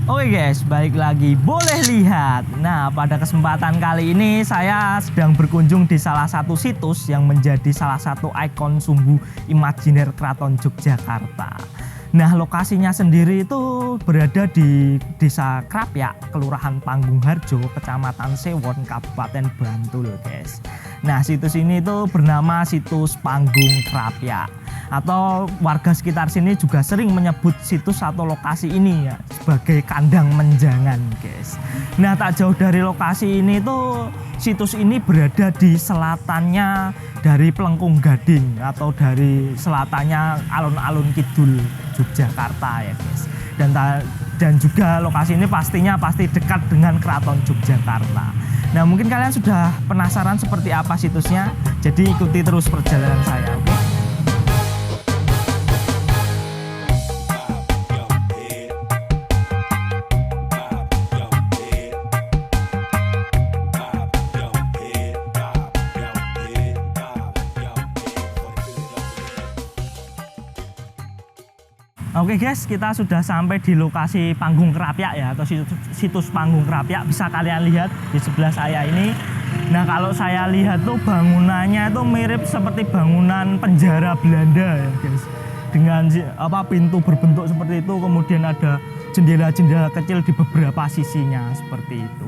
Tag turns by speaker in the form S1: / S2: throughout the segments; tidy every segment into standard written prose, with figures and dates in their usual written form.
S1: Oke guys, balik lagi boleh lihat. Nah, pada kesempatan kali ini saya sedang berkunjung di salah satu situs yang menjadi salah satu ikon sumbu imajiner Keraton Yogyakarta. Nah, lokasinya sendiri itu berada di Desa Krapyak, Kelurahan Panggungharjo, Kecamatan Sewon, Kabupaten Bantul, guys. Nah, situs ini itu bernama Situs Panggung Krapyak, atau warga sekitar sini juga sering menyebut situs atau lokasi ini ya sebagai kandang menjangan, guys. Nah, tak jauh dari lokasi ini tuh situs ini berada di selatannya dari Plengkung Gading atau dari selatannya alun-alun kidul Yogyakarta ya, guys. Dan juga lokasi ini pasti dekat dengan Keraton Yogyakarta. Nah, mungkin kalian sudah penasaran seperti apa situsnya, jadi ikuti terus perjalanan saya, oke? Oke guys, kita sudah sampai di lokasi Panggung Krapyak ya, atau situs Panggung Krapyak. Bisa kalian lihat di sebelah saya ini. Nah, kalau saya lihat tuh bangunannya itu mirip seperti bangunan penjara Belanda ya guys. Dengan pintu berbentuk seperti itu, kemudian ada jendela-jendela kecil di beberapa sisinya seperti itu.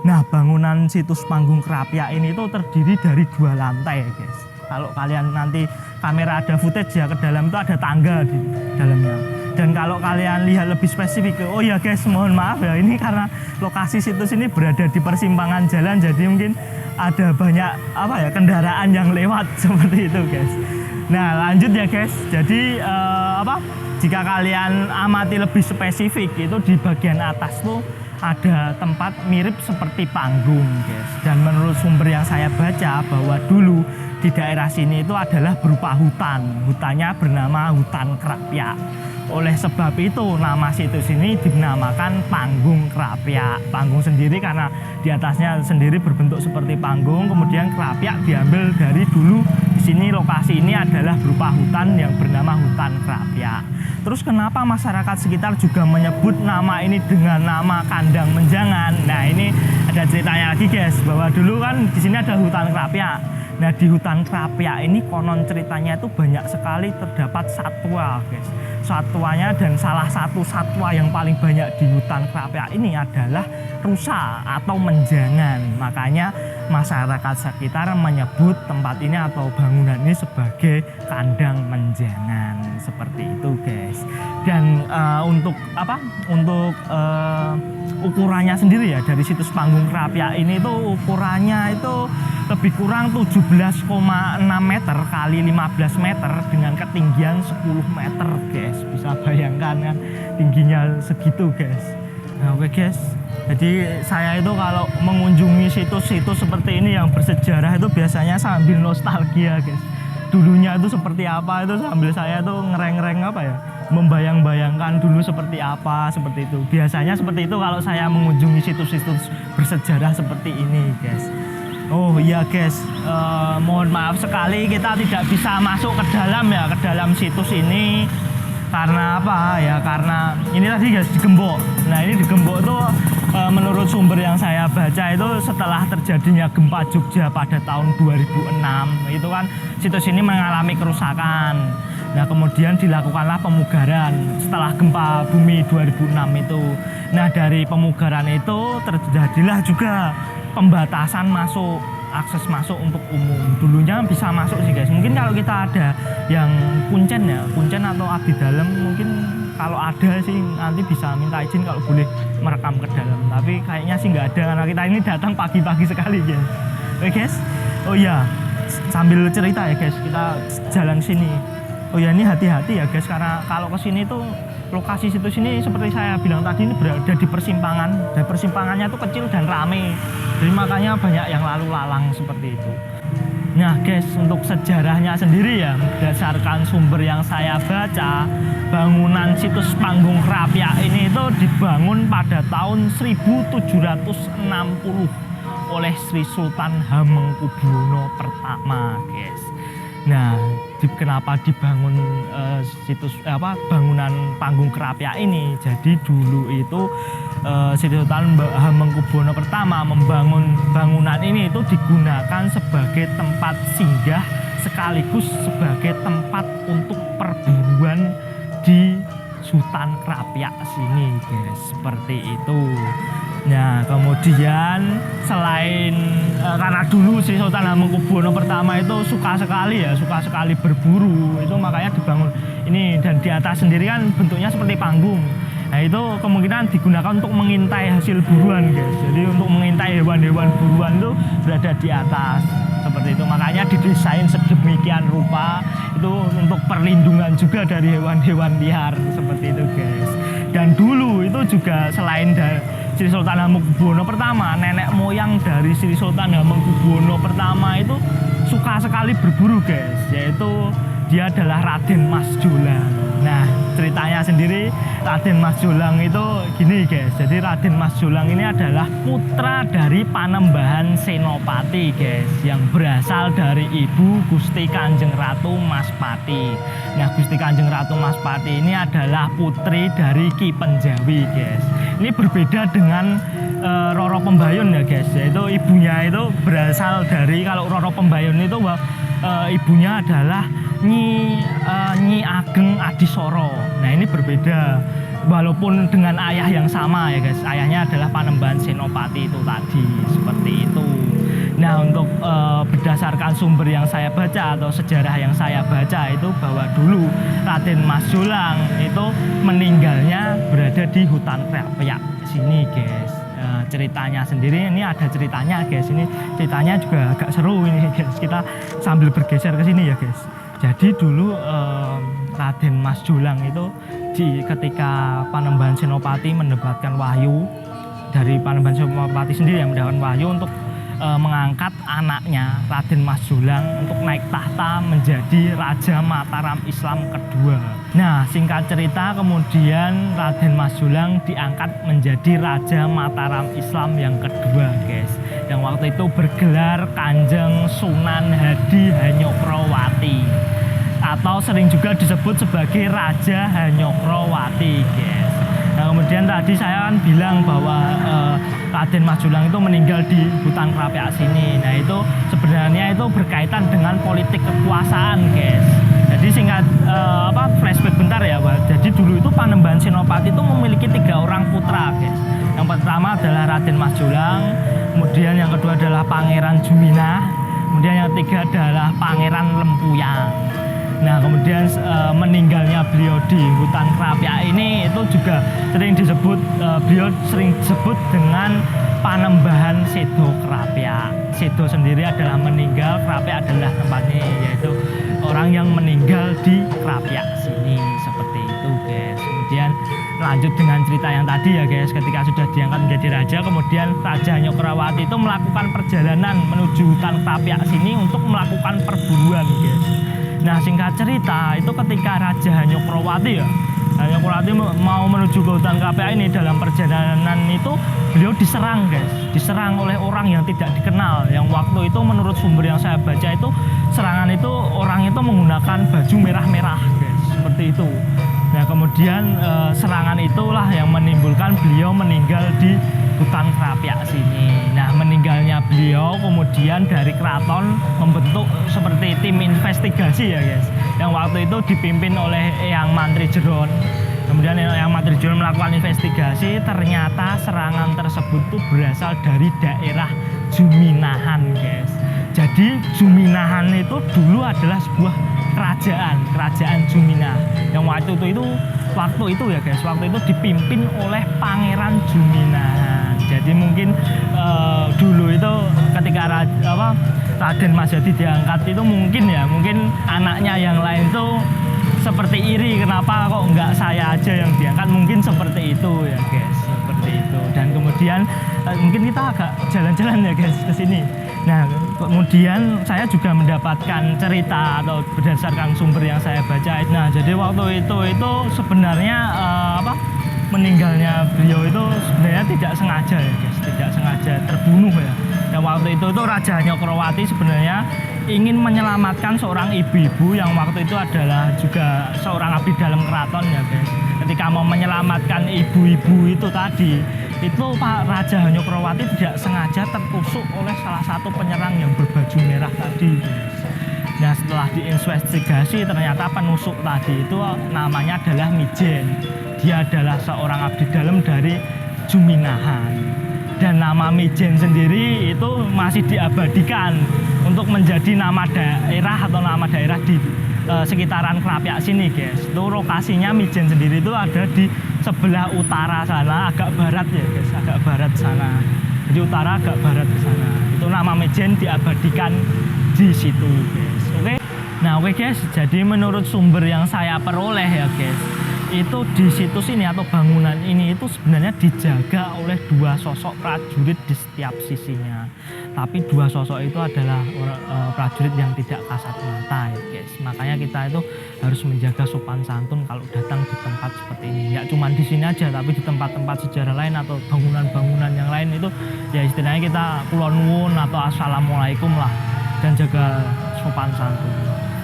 S1: Nah, bangunan situs Panggung Krapyak ini tuh terdiri dari 2 lantai ya guys. Kalau kalian nanti kamera ada footage ya, ke dalam itu ada tangga di dalamnya. Dan kalau kalian lihat lebih spesifik, oh ya guys, mohon maaf ya, ini karena lokasi situs ini berada di persimpangan jalan, jadi mungkin ada banyak kendaraan yang lewat seperti itu guys. Nah, lanjut ya guys. Jadi jika kalian amati lebih spesifik, itu di bagian atas tuh ada tempat mirip seperti panggung guys. Dan menurut sumber yang saya baca bahwa dulu di daerah sini itu adalah berupa hutan. Hutannya bernama Hutan Krapyak. Oleh sebab itu nama situs ini dinamakan Panggung Krapyak. Panggung sendiri karena di atasnya sendiri berbentuk seperti panggung, kemudian Krapyak diambil dari dulu di sini lokasi ini adalah berupa hutan yang bernama Hutan Krapyak. Terus kenapa masyarakat sekitar juga menyebut nama ini dengan nama kandang menjangan? Nah, ini ada ceritanya lagi guys, bahwa dulu kan di sini ada Hutan Krapyak. Nah, di Hutan Krapyak ini konon ceritanya itu banyak sekali terdapat satwa guys. Satwanya, dan salah satu satwa yang paling banyak di Hutan Krapyak ini adalah rusa atau menjangan. Makanya masyarakat sekitar menyebut tempat ini atau bangunan ini sebagai kandang menjangan seperti itu guys. Dan untuk ukurannya sendiri ya, dari situs Panggung Krapyak ini tuh ukurannya itu lebih kurang 17,6 meter kali 15 meter dengan ketinggian 10 meter guys. Bisa bayangkan kan tingginya segitu guys. Nah, oke guys, jadi saya itu kalau mengunjungi situs-situs seperti ini yang bersejarah itu biasanya sambil nostalgia guys. Dulunya itu seperti apa, itu sambil saya tuh ngereng-ngereng membayang-bayangkan dulu seperti apa, seperti itu. Biasanya seperti itu kalau saya mengunjungi situs-situs bersejarah seperti ini guys. Oh iya guys, mohon maaf sekali kita tidak bisa masuk ke dalam situs ini. Karena apa ya, karena ini tadi guys digembok. Nah, ini digembok tuh menurut sumber yang saya baca itu setelah terjadinya gempa Jogja pada tahun 2006 itu kan situs ini mengalami kerusakan. Nah, kemudian dilakukanlah pemugaran setelah gempa bumi 2006 itu. Nah, dari pemugaran itu terjadilah juga pembatasan akses masuk untuk umum. Dulunya bisa masuk sih guys. Mungkin kalau kita ada yang kuncen atau abdi dalam, mungkin kalau ada sih nanti bisa minta izin kalau boleh merekam ke dalam. Tapi kayaknya sih nggak ada karena kita ini datang pagi-pagi sekali guys. Oke guys. Oh iya, sambil cerita ya guys, kita jalan sini. Oh ya, ini hati-hati ya guys, karena kalau kesini tuh lokasi situs ini seperti saya bilang tadi ini berada di persimpangan, dan persimpangannya tuh kecil dan rame, jadi makanya banyak yang lalu lalang seperti itu. Nah guys, untuk sejarahnya sendiri ya, berdasarkan sumber yang saya baca, bangunan situs Panggung Krapyak ini itu dibangun pada tahun 1760 oleh Sri Sultan Hamengkubuwono pertama guys. Nah, kenapa dibangun bangunan Panggung Krapyak ini? Jadi dulu itu Sri Sultan Hamengkubuwono pertama membangun bangunan ini itu digunakan sebagai tempat singgah sekaligus sebagai tempat untuk perburuan di Sutan Krapyak sini, guys, seperti itu. Nah, kemudian selain karena dulu Sri Sultan Hamengkubuwono pertama itu suka sekali berburu, itu makanya dibangun ini, dan di atas sendiri kan bentuknya seperti panggung. Nah, itu kemungkinan digunakan untuk mengintai hasil buruan, guys. Jadi untuk mengintai hewan-hewan buruan itu berada di atas seperti itu. Makanya didesain sedemikian rupa itu untuk perlindungan juga dari hewan-hewan liar seperti itu, guys. Dan dulu itu juga selain dari Sri Sultan Hamengkubuwono pertama, nenek moyang dari Sri Sultan Hamengkubuwono pertama itu suka sekali berburu, guys, yaitu dia adalah Raden Mas Jolang. Nah, ceritanya sendiri Raden Mas Jolang itu gini, guys. Jadi Raden Mas Jolang ini adalah putra dari Panembahan Senopati, guys, yang berasal dari ibu Gusti Kanjeng Ratu Maspati. Nah, Gusti Kanjeng Ratu Maspati ini adalah putri dari Ki Penjawi, guys. Ini berbeda dengan Roro Pembayun, ya, guys. Yaitu ibunya itu berasal dari, kalau Roro Pembayun itu ibunya adalah Nyi Ageng Adisoro. Nah, ini berbeda walaupun dengan ayah yang sama, ya, guys. Ayahnya adalah Panembahan Senopati itu tadi, seperti itu. Nah, untuk berdasarkan sumber yang saya baca atau sejarah yang saya baca itu bahwa dulu Raden Mas Jolang itu meninggalnya berada di hutan Krapyak sini, guys. Ceritanya sendiri ini ada ceritanya, guys. Ini ceritanya juga agak seru ini, guys. Kita sambil bergeser ke sini, ya, guys. Jadi dulu Raden Mas Jolang itu ketika Panembahan Senopati mendapatkan wahyu dari Panembahan Senopati sendiri yang mendapatkan wahyu untuk mengangkat anaknya Raden Mas Jolang untuk naik tahta menjadi Raja Mataram Islam kedua. Nah, singkat cerita kemudian Raden Mas Jolang diangkat menjadi Raja Mataram Islam yang kedua, guys. Yang waktu itu bergelar Kanjeng Sunan Hadi Hanyokrowati atau sering juga disebut sebagai Raja Hanyokrowati, guys. Nah, kemudian tadi saya kan bilang bahwa Raden Mas Jolang itu meninggal di hutan Krapyak sini. Nah, itu sebenarnya itu berkaitan dengan politik kekuasaan, guys. Jadi singkat flashback bentar, ya, Pak. Jadi dulu itu Panembahan Senopati itu memiliki 3 orang putra, guys. Yang pertama adalah Raden Mas Jolang, kemudian yang kedua adalah Pangeran Juminah, kemudian yang ketiga adalah Pangeran Lempuyang. Nah, kemudian meninggalnya beliau di hutan Krapyak ini itu juga sering disebut, beliau sering disebut dengan Panembahan Sedo Krapyak. Sedo sendiri adalah meninggal, Krapyak adalah tempatnya, yaitu orang yang meninggal di Krapyak sini, seperti itu, guys. Kemudian lanjut dengan cerita yang tadi, ya, guys. Ketika sudah diangkat menjadi raja, kemudian Raja Hanyokrowati itu melakukan perjalanan menuju hutan Krapyak sini untuk melakukan perburuan, guys. Nah, singkat cerita itu ketika Raja Hanyokrowati mau menuju ke hutan Krapyak ini, dalam perjalanan itu beliau diserang, guys. Diserang oleh orang yang tidak dikenal, yang waktu itu menurut sumber yang saya baca itu serangan itu orang itu menggunakan baju merah-merah, guys, seperti itu. Nah, kemudian serangan itulah yang menimbulkan beliau meninggal di hutan Krapyak sini. Nah, meninggalnya beliau kemudian dari keraton membentuk seperti tim investigasi, ya, guys, yang waktu itu dipimpin oleh Eyang Mantri Jeron. Kemudian Eyang Mantri Jeron melakukan investigasi, ternyata serangan tersebut itu berasal dari daerah Juminahan, guys. Jadi Juminahan itu dulu adalah sebuah kerajaan Juminah yang waktu itu, ya, guys, waktu itu dipimpin oleh Pangeran Juminahan. Jadi mungkin dulu itu ketika Raden Mas Hadi diangkat itu mungkin anaknya yang lain itu seperti iri, kenapa kok enggak saya aja yang diangkat, mungkin seperti itu, ya, guys, seperti itu. Dan kemudian mungkin kita agak jalan-jalan, ya, guys, ke sini. Nah, kemudian saya juga mendapatkan cerita atau berdasarkan sumber yang saya baca. Nah, jadi waktu itu sebenarnya meninggalnya beliau itu sebenarnya tidak sengaja, ya, guys, tidak sengaja terbunuh, ya. Dan waktu itu Raja Hanyokrowati sebenarnya ingin menyelamatkan seorang ibu-ibu yang waktu itu adalah juga seorang abdi dalam keraton ya guys. Ketika mau menyelamatkan ibu-ibu itu tadi, itu Pak Raja Hanyokroowati tidak sengaja tertusuk oleh salah satu penyerang yang berbaju merah tadi guys. Nah setelah diinvestigasi ternyata penusuk tadi itu namanya adalah Mijen. Dia adalah seorang abdi dalam dari Juminahan. Dan nama Mijen sendiri itu masih diabadikan untuk menjadi nama daerah atau nama daerah di sekitaran Krapyak sini guys. Itu lokasinya Mijen sendiri itu ada di sebelah utara sana, agak barat ya guys, agak barat sana. Jadi utara agak barat ke sana. Itu nama Mijen diabadikan di situ guys. Oke. Nah oke guys, jadi menurut sumber yang saya peroleh ya guys, itu di situs ini atau bangunan ini itu sebenarnya dijaga oleh dua sosok prajurit di setiap sisinya. Tapi dua sosok itu adalah prajurit yang tidak kasat mata ya guys. Makanya kita itu harus menjaga sopan santun kalau datang di tempat seperti ini. Ya cuma di sini aja, tapi di tempat-tempat sejarah lain atau bangunan-bangunan yang lain itu ya istilahnya kita kulon nuwun atau assalamualaikum lah, dan jaga sopan santun.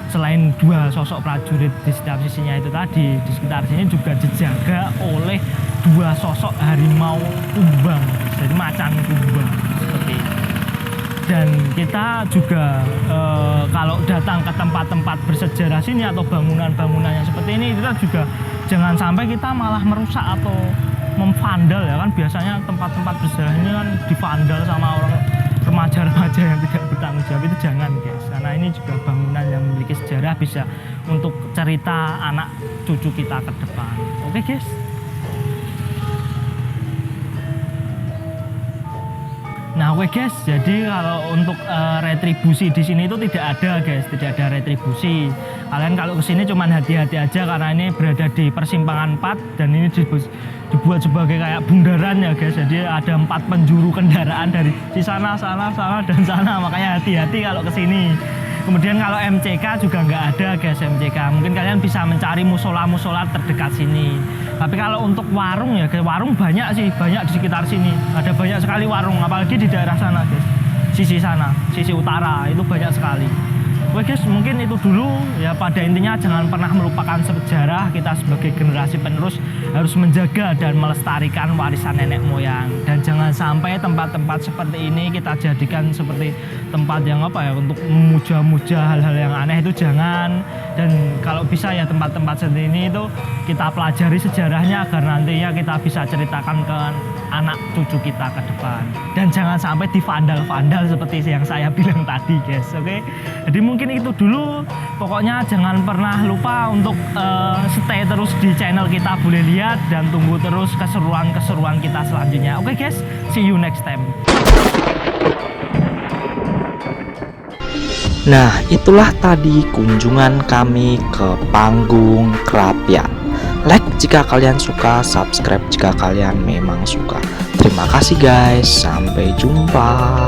S1: Selain dua sosok prajurit di setiap sisinya itu tadi, di sekitar sini juga dijaga oleh dua sosok harimau kumbang, jadi macan kumbang seperti itu. Dan kita juga kalau datang ke tempat-tempat bersejarah sini atau bangunan-bangunan yang seperti ini, kita juga jangan sampai kita malah merusak atau memvandal ya kan. Biasanya tempat-tempat bersejarah ini kan divandal sama orang remaja-remaja yang tidak bertanggung jawab. Itu jangan guys, karena ini juga bangunan yang memiliki sejarah, bisa untuk cerita anak cucu kita ke depan. Oke guys. Nah oke guys, jadi kalau untuk retribusi di sini itu tidak ada guys, tidak ada retribusi. Kalian kalau kesini cuman hati-hati aja karena ini berada di persimpangan 4 dan ini dibuat sebagai kayak bundaran ya guys. Jadi ada 4 penjuru kendaraan dari di sana, sana, dan sana. Makanya hati-hati kalau kesini. Kemudian kalau MCK juga nggak ada guys, MCK. Mungkin kalian bisa mencari musola-musola terdekat sini. Tapi kalau untuk warung ya guys, warung banyak sih, banyak di sekitar sini. Ada banyak sekali warung, apalagi di daerah sana guys. Sisi sana, sisi utara itu banyak sekali. Oke guys, mungkin itu dulu ya. Pada intinya jangan pernah melupakan sejarah. Kita sebagai generasi penerus harus menjaga dan melestarikan warisan nenek moyang. Dan jangan sampai tempat-tempat seperti ini kita jadikan seperti tempat yang apa ya, untuk memuja-muja hal-hal yang aneh, itu jangan. Dan kalau bisa ya tempat-tempat seperti ini itu kita pelajari sejarahnya agar nantinya kita bisa ceritakan ke anak cucu kita ke depan. Dan jangan sampai divandal-vandal seperti yang saya bilang tadi guys. Oke. Jadi mungkin itu dulu. Pokoknya jangan pernah lupa untuk stay terus di channel kita Boleh Lihat, dan tunggu terus keseruan-keseruan kita selanjutnya. Oke guys, see you next time.
S2: Nah, itulah tadi kunjungan kami ke Panggung Krapyak. Like jika kalian suka, subscribe jika kalian memang suka. Terima kasih guys, sampai jumpa.